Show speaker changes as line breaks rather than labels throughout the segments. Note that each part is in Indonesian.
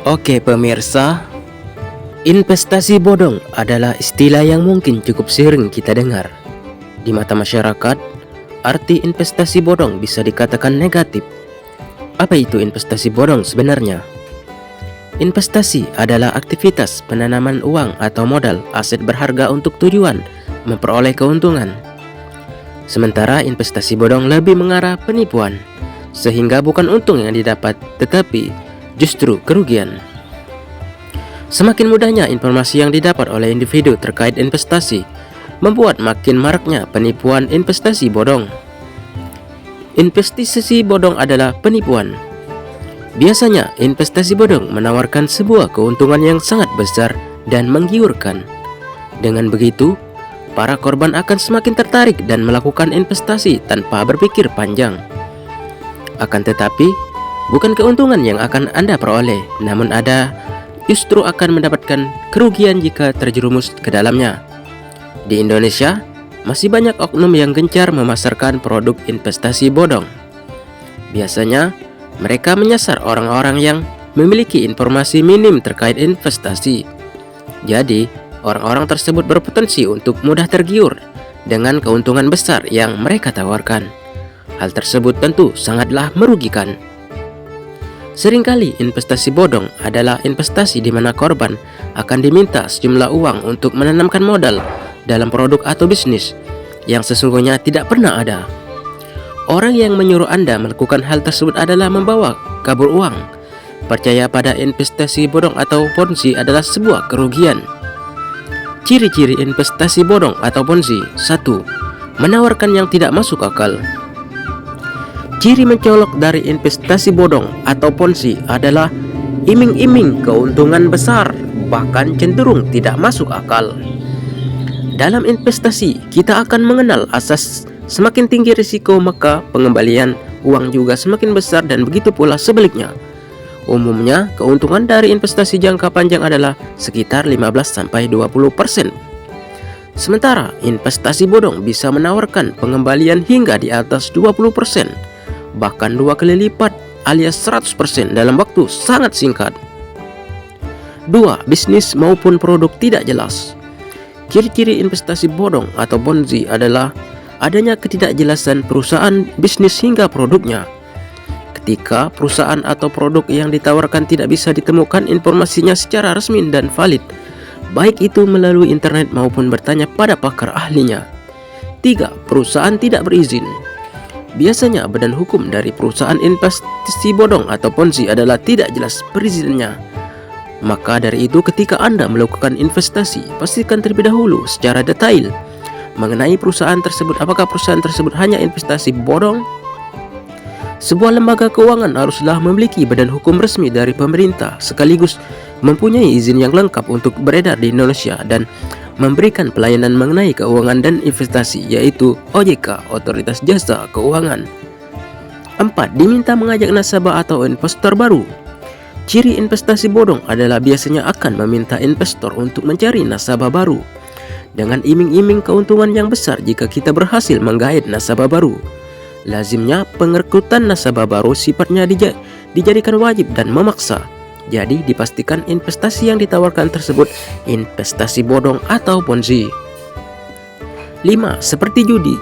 Oke pemirsa, investasi bodong adalah istilah yang mungkin cukup sering kita dengar. Di mata masyarakat, arti investasi bodong bisa dikatakan negatif. Apa itu investasi bodong sebenarnya? Investasi adalah aktivitas penanaman uang atau modal aset berharga untuk tujuan memperoleh keuntungan. Sementara investasi bodong lebih mengarah penipuan, sehingga bukan untung yang didapat, tetapi justru kerugian. Semakin mudahnya informasi yang didapat oleh individu terkait investasi, membuat makin maraknya penipuan investasi bodong. Investasi bodong adalah penipuan. Biasanya, investasi bodong menawarkan sebuah keuntungan yang sangat besar dan menggiurkan. Dengan begitu, para korban akan semakin tertarik dan melakukan investasi tanpa berpikir panjang. Akan tetapi, bukan keuntungan yang akan Anda peroleh, namun Anda justru akan mendapatkan kerugian jika terjerumus ke dalamnya. Di Indonesia, masih banyak oknum yang gencar memasarkan produk investasi bodong. Biasanya, mereka menyasar orang-orang yang memiliki informasi minim terkait investasi. Jadi, orang-orang tersebut berpotensi untuk mudah tergiur dengan keuntungan besar yang mereka tawarkan. Hal tersebut tentu sangatlah merugikan. Seringkali investasi bodong adalah investasi di mana korban akan diminta sejumlah uang untuk menanamkan modal dalam produk atau bisnis yang sesungguhnya tidak pernah ada. Orang yang menyuruh Anda melakukan hal tersebut adalah membawa kabur uang. Percaya pada investasi bodong atau ponzi adalah sebuah kerugian. Ciri-ciri investasi bodong atau ponzi. 1. Menawarkan yang tidak masuk akal. Ciri mencolok dari investasi bodong atau ponzi adalah iming-iming keuntungan besar, bahkan cenderung tidak masuk akal. Dalam investasi, kita akan mengenal asas semakin tinggi risiko, maka pengembalian uang juga semakin besar, dan begitu pula sebaliknya. Umumnya, keuntungan dari investasi jangka panjang adalah sekitar 15-20%. Sementara investasi bodong bisa menawarkan pengembalian hingga di atas 20%. Bahkan 2 kali lipat alias 100% dalam waktu sangat singkat. 2. Bisnis maupun produk tidak jelas. Ciri-ciri investasi bodong atau ponzi adalah adanya ketidakjelasan perusahaan bisnis hingga produknya. Ketika perusahaan atau produk yang ditawarkan tidak bisa ditemukan informasinya secara resmi dan valid, baik itu melalui internet maupun bertanya pada pakar ahlinya. 3. Perusahaan tidak berizin. Biasanya badan hukum dari perusahaan investasi bodong atau ponzi adalah tidak jelas perizinannya. Maka dari itu, ketika Anda melakukan investasi, pastikan terlebih dahulu secara detail mengenai perusahaan tersebut. Apakah perusahaan tersebut hanya investasi bodong? Sebuah lembaga keuangan haruslah memiliki badan hukum resmi dari pemerintah, sekaligus mempunyai izin yang lengkap untuk beredar di Indonesia dan memberikan pelayanan mengenai keuangan dan investasi, yaitu OJK, Otoritas Jasa Keuangan. 4. Diminta mengajak nasabah atau investor baru. Ciri investasi bodong adalah biasanya akan meminta investor untuk mencari nasabah baru dengan iming-iming keuntungan yang besar jika kita berhasil menggait nasabah baru. Lazimnya pengrekrutan nasabah baru sifatnya dijadikan wajib dan memaksa. Jadi dipastikan investasi yang ditawarkan tersebut investasi bodong atau ponzi. 5. Seperti judi.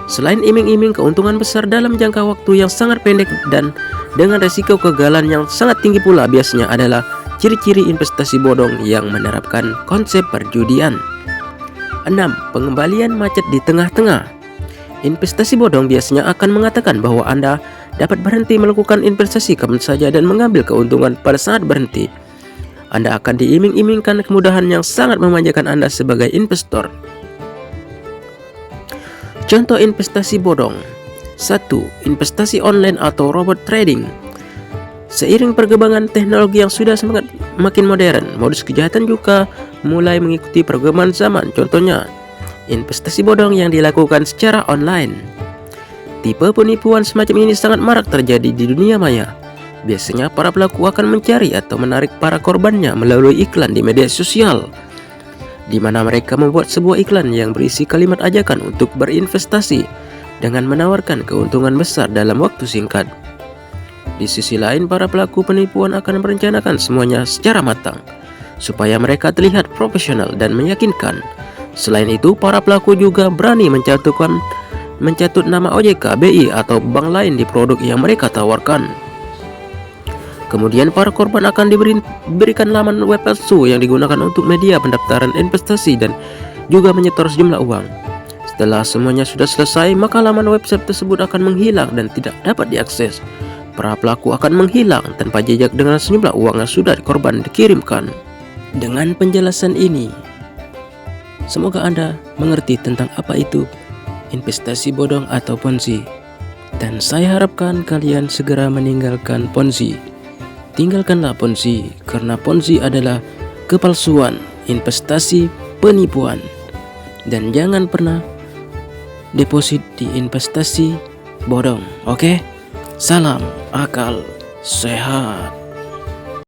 Selain iming-iming keuntungan besar dalam jangka waktu yang sangat pendek dan dengan resiko kegagalan yang sangat tinggi pula, biasanya adalah ciri-ciri investasi bodong yang menerapkan konsep perjudian. 6. Pengembalian macet di tengah-tengah. Investasi bodong biasanya akan mengatakan bahwa Anda dapat berhenti melakukan investasi kapan saja dan mengambil keuntungan pada saat berhenti. Anda akan diiming-imingkan kemudahan yang sangat memanjakan Anda sebagai investor. Contoh investasi bodong. 1. Investasi online atau robot trading. Seiring perkembangan teknologi yang sudah semakin modern, modus kejahatan juga mulai mengikuti perkembangan zaman. Contohnya, investasi bodong yang dilakukan secara online. Tipe penipuan semacam ini sangat marak terjadi di dunia maya. Biasanya para pelaku akan mencari atau menarik para korbannya melalui iklan di media sosial, di mana mereka membuat sebuah iklan yang berisi kalimat ajakan untuk berinvestasi dengan menawarkan keuntungan besar dalam waktu singkat. Di sisi lain, para pelaku penipuan akan merencanakan semuanya secara matang supaya mereka terlihat profesional dan meyakinkan. Selain itu, para pelaku juga berani mencatut nama OJK, BI, atau bank lain di produk yang mereka tawarkan. Kemudian para korban akan diberikan laman web palsu yang digunakan untuk media pendaftaran investasi dan juga menyetor sejumlah uang. Setelah semuanya sudah selesai, maka laman website tersebut akan menghilang dan tidak dapat diakses. Para pelaku akan menghilang tanpa jejak dengan sejumlah uang yang sudah korban dikirimkan. Dengan penjelasan ini, semoga Anda mengerti tentang apa itu investasi bodong atau Ponzi. Dan saya harapkan kalian segera meninggalkan Ponzi. Tinggalkanlah Ponzi, karena Ponzi adalah kepalsuan, investasi, penipuan. Dan jangan pernah deposit di investasi bodong, oke? Salam akal sehat.